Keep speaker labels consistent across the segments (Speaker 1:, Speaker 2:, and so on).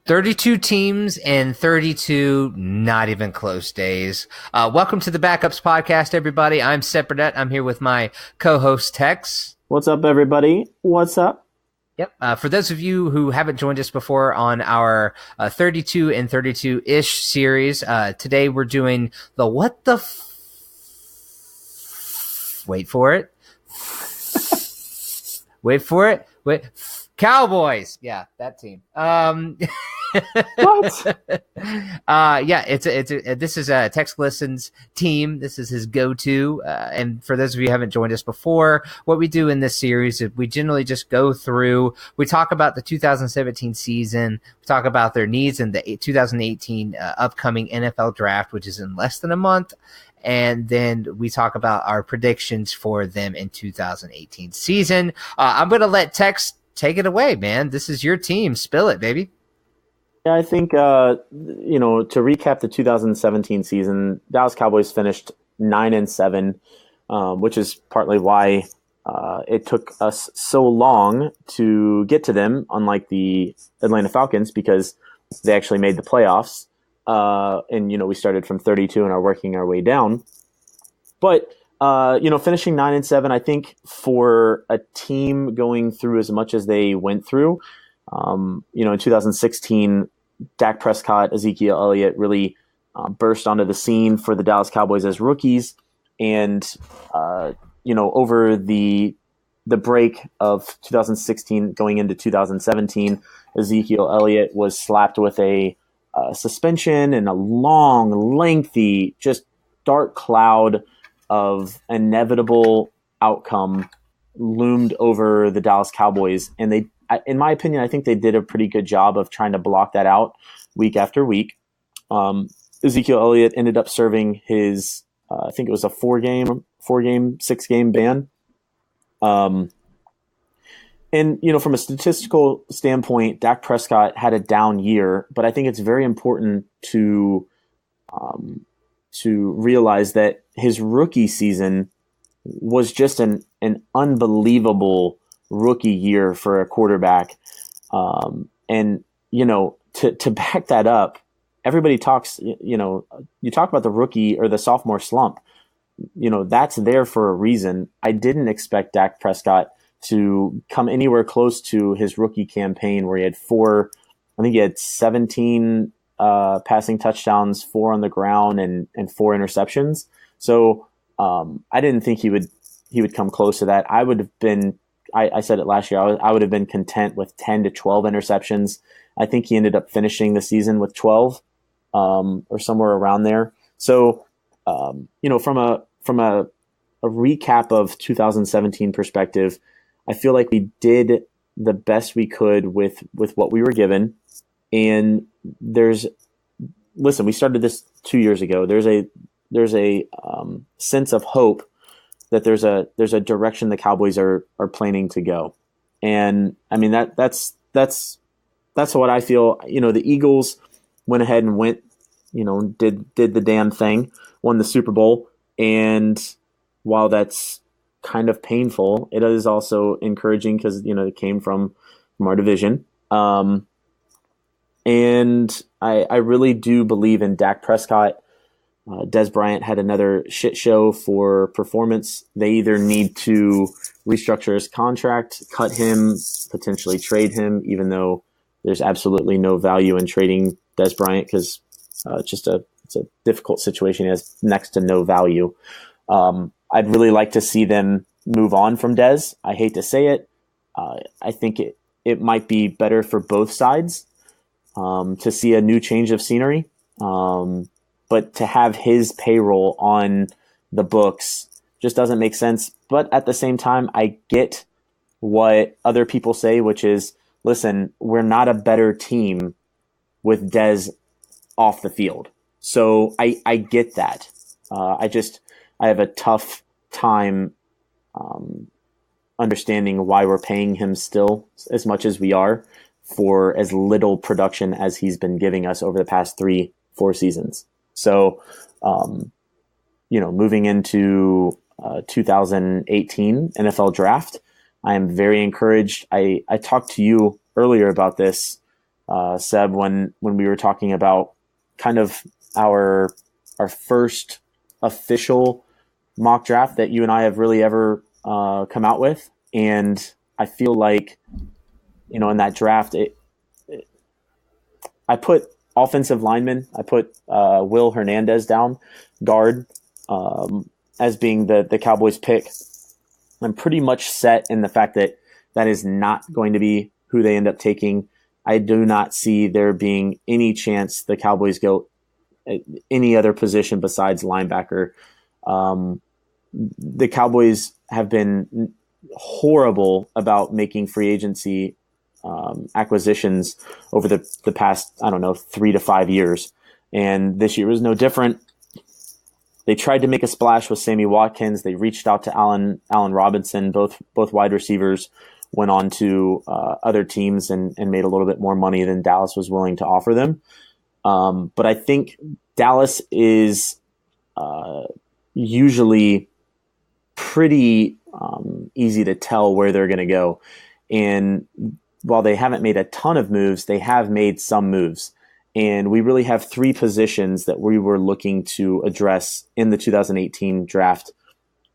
Speaker 1: 32 teams and 32 not even close days. Welcome to the Backups Podcast, everybody. I'm Seth Burdett. I'm here with my co-host, Tex.
Speaker 2: What's up, everybody? What's up?
Speaker 1: Yep. For those of you who haven't joined us before on our 32 and 32-ish series, today we're doing the What the Wait for it. Wait for it. Wait. Cowboys. Yeah, that team.
Speaker 2: What?
Speaker 1: This is a Tex Glisten's team. This is his go-to. And for those of you who haven't joined us before, what we do in this series is we generally just go through, we talk about the 2017 season, we talk about their needs in the 2018 upcoming NFL draft, which is in less than a month. And then we talk about our predictions for them in 2018 season. I'm going to let Tex take it away, man. This is your team. Spill it, baby.
Speaker 2: Yeah, I think, to recap the 2017 season, Dallas Cowboys finished 9-7, which is partly why it took us so long to get to them, unlike the Atlanta Falcons, because they actually made the playoffs. We started from 32 and are working our way down. But, finishing 9-7, I think for a team going through as much as they went through, in 2016, Dak Prescott, Ezekiel Elliott really burst onto the scene for the Dallas Cowboys as rookies. And, over the break of 2016 going into 2017, Ezekiel Elliott was slapped with a suspension and a long, lengthy, just dark cloud of inevitable outcome loomed over the Dallas Cowboys. And they, in my opinion, I think they did a pretty good job of trying to block that out week after week. Ezekiel Elliott ended up serving his, I think it was a 6-game ban. And, from a statistical standpoint, Dak Prescott had a down year, but I think it's very important to realize that his rookie season was just an unbelievable rookie year for a quarterback. To back that up, everybody talks, you talk about the rookie or the sophomore slump, that's there for a reason. I didn't expect Dak Prescott to come anywhere close to his rookie campaign where he had 17 passing touchdowns, 4 on the ground and 4 interceptions. So I didn't think he would come close to that. I would have been, I said it last year, I would have been content with 10 to 12 interceptions. I think he ended up finishing the season with 12 or somewhere around there. So, from a recap of 2017 perspective, I feel like we did the best we could with what we were given. And we started this 2 years ago. There's a sense of hope that there's a direction the Cowboys are planning to go. And I mean, that's what I feel. The Eagles went ahead and did the damn thing, won the Super Bowl. And while that's kind of painful, it is also encouraging because, it came from our division. And I really do believe in Dak Prescott. Dez Bryant had another shit show for performance. They either need to restructure his contract, cut him, potentially trade him, even though there's absolutely no value in trading Dez Bryant because it's a difficult situation. He has next to no value. I'd really like to see them move on from Dez. I hate to say it. I think it might be better for both sides to see a new change of scenery. But to have his payroll on the books just doesn't make sense. But at the same time, I get what other people say, which is, listen, we're not a better team with Dez off the field. So I get that. I have a tough time understanding why we're paying him still as much as we are for as little production as he's been giving us over the past 3-4 seasons. So, moving into 2018 NFL draft, I am very encouraged. I talked to you earlier about this Seb, when we were talking about kind of our first official mock draft that you and I have really ever come out with. And I feel like, in that draft, I put offensive lineman. I put Will Hernandez down, guard, as being the Cowboys pick. I'm pretty much set in the fact that that is not going to be who they end up taking. I do not see there being any chance the Cowboys go any other position besides linebacker. The Cowboys have been horrible about making free agency acquisitions over the past, 3 to 5 years. And this year was no different. They tried to make a splash with Sammy Watkins. They reached out to Allen Robinson. Both wide receivers went on to other teams and made a little bit more money than Dallas was willing to offer them. But I think Dallas is usually pretty easy to tell where they're going to go. And while they haven't made a ton of moves, they have made some moves. And we really have 3 positions that we were looking to address in the 2018 draft.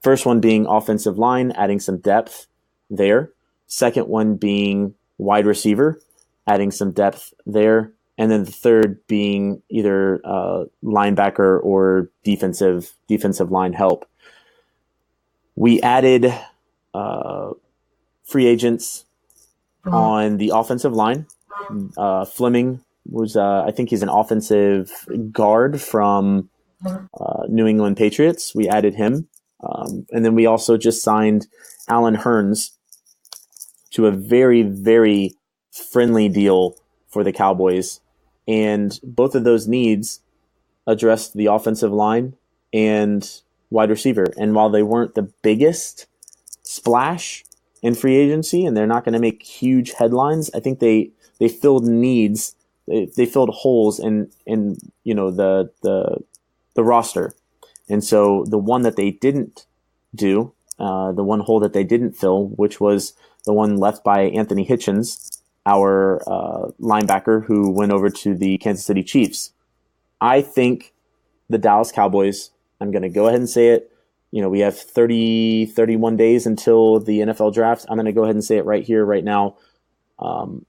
Speaker 2: First one being offensive line, adding some depth there. Second one being wide receiver, adding some depth there. And then the third being either linebacker or defensive line help. We added free agents on the offensive line. Fleming was, I think he's an offensive guard from New England Patriots. We added him. And then we also just signed Alan Hearns to a very, very friendly deal for the Cowboys. And both of those needs addressed the offensive line and wide receiver. And while they weren't the biggest splash in free agency and they're not going to make huge headlines, I think they filled needs. They filled holes in the roster. And so the one that they didn't do, the one hole that they didn't fill, which was the one left by Anthony Hitchens, our linebacker who went over to the Kansas City Chiefs. I think the Dallas Cowboys, I'm going to go ahead and say it, we have 31 days until the NFL draft. I'm going to go ahead and say it right here, right now.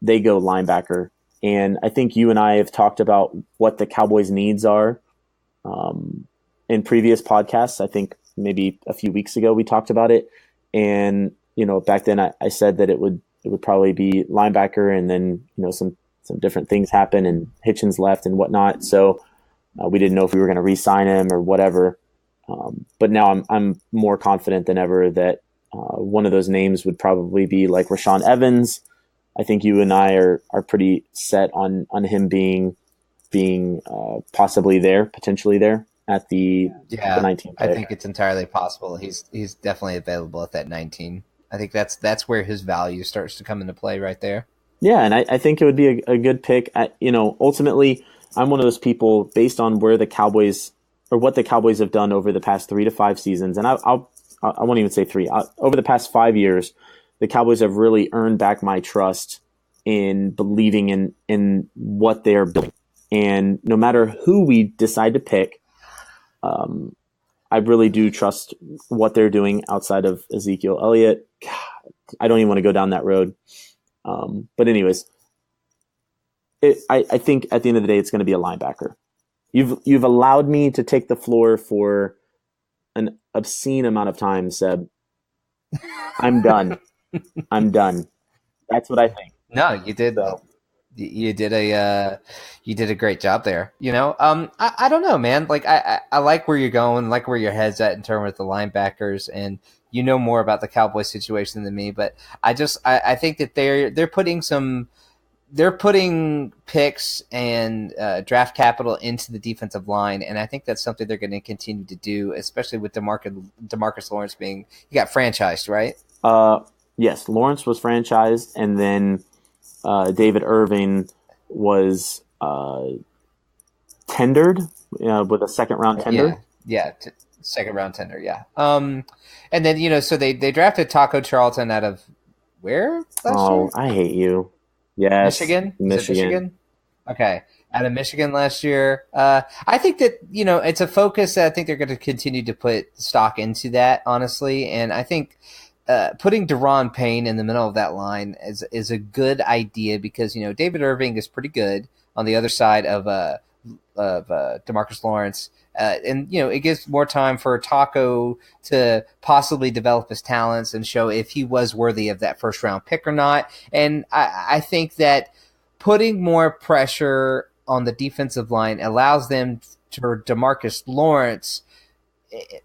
Speaker 2: They go linebacker. And I think you and I have talked about what the Cowboys' needs are in previous podcasts. I think maybe a few weeks ago we talked about it. And, back then I said that it would probably be linebacker, and then, some different things happen and Hitchens left and whatnot. So we didn't know if we were going to re-sign him or whatever. But now I'm more confident than ever that one of those names would probably be like Rashaan Evans. I think you and I are pretty set on him being possibly there, potentially there at the 19th.
Speaker 1: I think it's entirely possible. He's definitely available at that 19. I think that's where his value starts to come into play right there.
Speaker 2: Yeah, and I think it would be a good pick. Ultimately, I'm one of those people based on where the Cowboys or what the Cowboys have done over the past 3 to 5 seasons, and I won't even say 3. Over the past 5 years, the Cowboys have really earned back my trust in believing in what they're building. And no matter who we decide to pick, I really do trust what they're doing outside of Ezekiel Elliott. God, I don't even want to go down that road. But anyways, I think at the end of the day, it's going to be a linebacker. You've allowed me to take the floor for an obscene amount of time, Seb. I'm done. I'm done. That's what I think.
Speaker 1: No, you did.
Speaker 2: So.
Speaker 1: You did a great job there. I don't know, man. Like I like where you're going, like where your head's at in terms of the linebackers, and more about the Cowboys situation than me. But I think that they're putting picks and draft capital into the defensive line, and I think that's something they're going to continue to do, especially with DeMarcus Lawrence he got franchised, right?
Speaker 2: Yes, Lawrence was franchised, and then David Irving was tendered with a second-round tender.
Speaker 1: Yeah, second-round tender, yeah. And then, so they drafted Taco Charlton out of where last year?
Speaker 2: I hate you. Yes,
Speaker 1: Michigan? Is it
Speaker 2: Michigan.
Speaker 1: Michigan? Okay. Out of Michigan last year. I think that, it's a focus that I think they're going to continue to put stock into that, honestly. And I think putting Deron Payne in the middle of that line is a good idea because, David Irving is pretty good on the other side of Demarcus Lawrence. And it gives more time for Taco to possibly develop his talents and show if he was worthy of that first round pick or not. And I think that putting more pressure on the defensive line allows them for Demarcus Lawrence.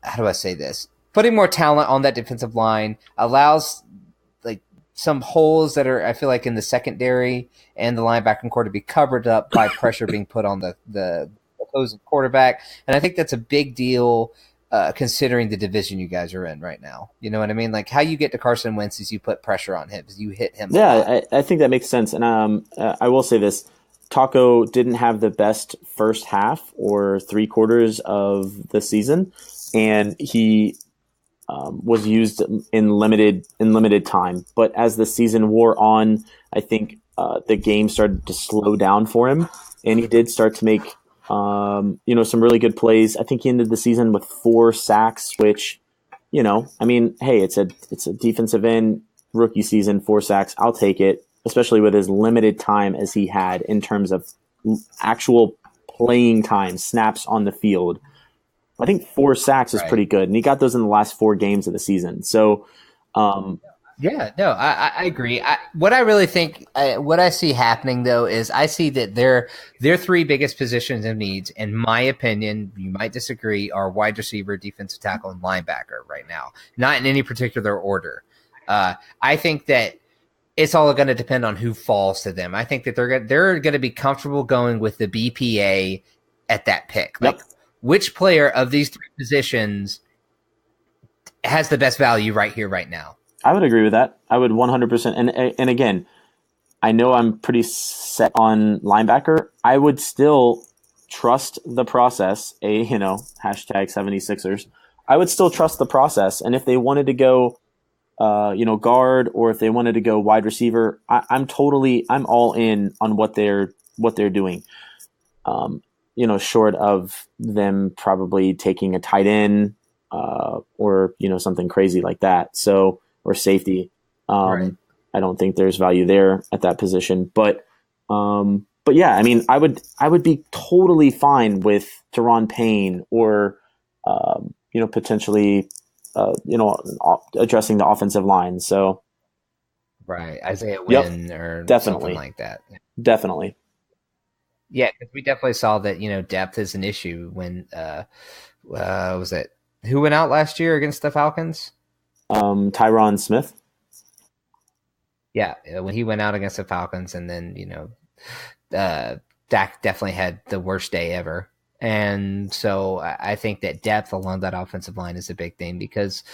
Speaker 1: How do I say this? Putting more talent on that defensive line allows like some holes that are, I feel like, in the secondary and the linebacking core to be covered up by pressure being put on the opposing quarterback. And I think that's a big deal considering the division you guys are in right now. You know what I mean? Like how you get to Carson Wentz is you put pressure on him, is you hit him a lot.
Speaker 2: Yeah, I think that makes sense. And I will say this. Taco didn't have the best first half or 3/4 of the season, and he was used in limited time. But as the season wore on, I think the game started to slow down for him, and he did start to make some really good plays. I think he ended the season with 4 sacks, which I mean, hey, it's a defensive end rookie season, 4 sacks. I'll take it, especially with as limited time as he had in terms of actual playing time, snaps on the field. I think 4 sacks is pretty good, and he got those in the last 4 games of the season. So,
Speaker 1: yeah, no, I agree. What I really think, what I see happening though, is I see that their 3 biggest positions of needs, in my opinion, you might disagree, are wide receiver, defensive tackle, and linebacker right now. Not in any particular order. I think that it's all going to depend on who falls to them. I think that they're going to be comfortable going with the BPA at that pick. Like, which player of these 3 positions has the best value right here, right now?
Speaker 2: I would agree with that. I would 100%. And again, I know I'm pretty set on linebacker. I would still trust the process. Hashtag 76ers. I would still trust the process. And if they wanted to go, guard, or if they wanted to go wide receiver, I'm all in on what they're doing. Short of them probably taking a tight end, or something crazy like that. So, or safety.
Speaker 1: Right.
Speaker 2: I don't think there's value there at that position, but yeah, I mean, I would be totally fine with Deron Payne or potentially addressing the offensive line. So
Speaker 1: right, Isaiah Wynn or
Speaker 2: definitely
Speaker 1: something like that.
Speaker 2: Definitely.
Speaker 1: Yeah, because we definitely saw that depth is an issue when was it who went out last year against the Falcons?
Speaker 2: Tyron Smith.
Speaker 1: Yeah, when he went out against the Falcons, and then Dak definitely had the worst day ever. And so I think that depth along that offensive line is a big thing because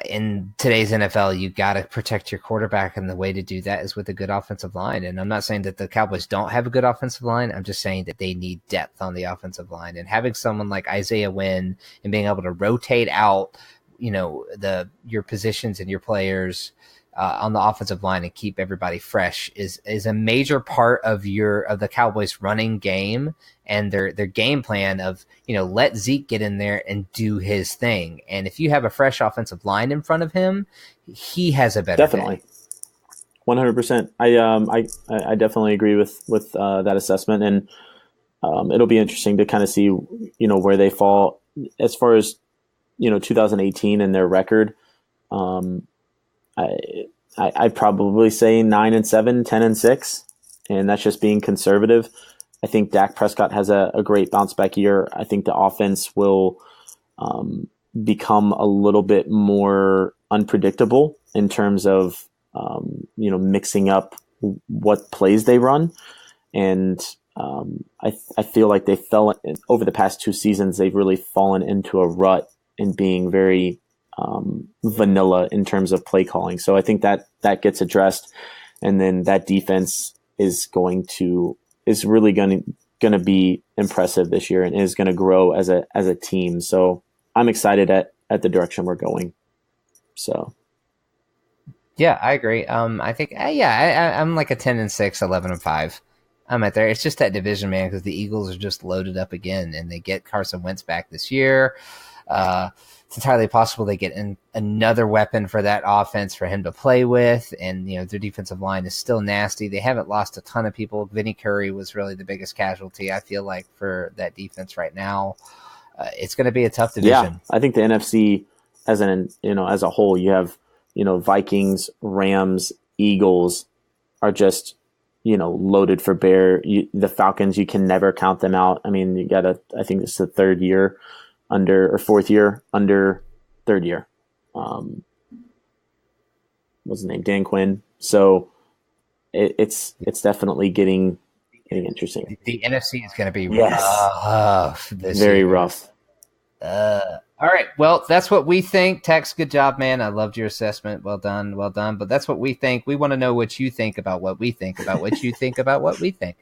Speaker 1: in today's NFL, you got to protect your quarterback, and the way to do that is with a good offensive line. And I'm not saying that the Cowboys don't have a good offensive line. I'm just saying that they need depth on the offensive line, and having someone like Isaiah Wynn and being able to rotate out, your positions and your players on the offensive line and keep everybody fresh is a major part of the Cowboys running game and their game plan of, let Zeke get in there and do his thing. And if you have a fresh offensive line in front of him, he has a better
Speaker 2: definitely
Speaker 1: day.
Speaker 2: 100%. I definitely agree with that assessment, and it'll be interesting to kind of see where they fall as far as 2018 and their record. I'd probably say 9-7, 10-6, and that's just being conservative. I think Dak Prescott has a great bounce back year. I think the offense will become a little bit more unpredictable in terms of mixing up what plays they run, and I feel like they fell over the past 2 seasons. They've really fallen into a rut in being very vanilla in terms of play calling. So I think that gets addressed, and then that defense is really going to be impressive this year and is going to grow as a team. So I'm excited at the direction we're going. So
Speaker 1: Yeah, I agree. I think, I'm like a 10-6, 11-5. I'm at there. It's just that division, man, because the Eagles are just loaded up again, and they get Carson Wentz back this year. It's entirely possible they get another weapon for that offense for him to play with, and their defensive line is still nasty. They haven't lost a ton of people. Vinny Curry was really the biggest casualty, I feel like, for that defense right now. It's going to be a tough division.
Speaker 2: Yeah, I think the NFC as a whole, you have Vikings, Rams, Eagles are just loaded for bear. The Falcons, you can never count them out. I mean, you got I think it's the fourth year under third year. What's his name? Dan Quinn. So it's definitely getting interesting.
Speaker 1: The NFC is going to be
Speaker 2: rough
Speaker 1: this
Speaker 2: very
Speaker 1: year.
Speaker 2: Rough.
Speaker 1: All right. Well, that's what we think. Tex, good job, man. I loved your assessment. Well done. Well done. But that's what we think. We want to know what you think about what we think about what you think about what we think.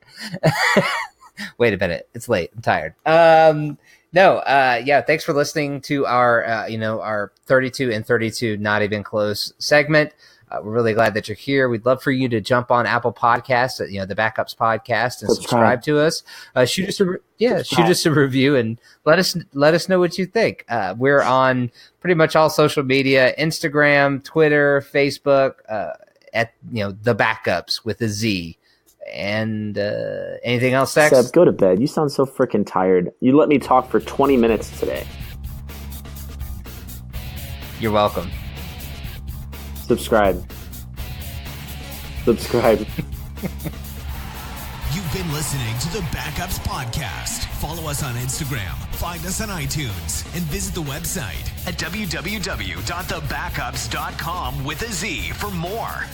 Speaker 1: Wait a minute. It's late. I'm tired. Thanks for listening to our 32 and 32 Not Even Close segment. We're really glad that you're here. We'd love for you to jump on Apple Podcasts, the Backups Podcast, and subscribe to us. Shoot us a review and let us know what you think. We're on pretty much all social media: Instagram, Twitter, Facebook. At the Backups with a Z. And anything else, Tex?
Speaker 2: Seb, go to bed. You sound so freaking tired. You let me talk for 20 minutes today.
Speaker 1: You're welcome.
Speaker 2: Subscribe. You've
Speaker 3: been listening to the Backups Podcast. Follow us on Instagram, find us on iTunes, and visit the website at www.thebackups.com with a Z for more.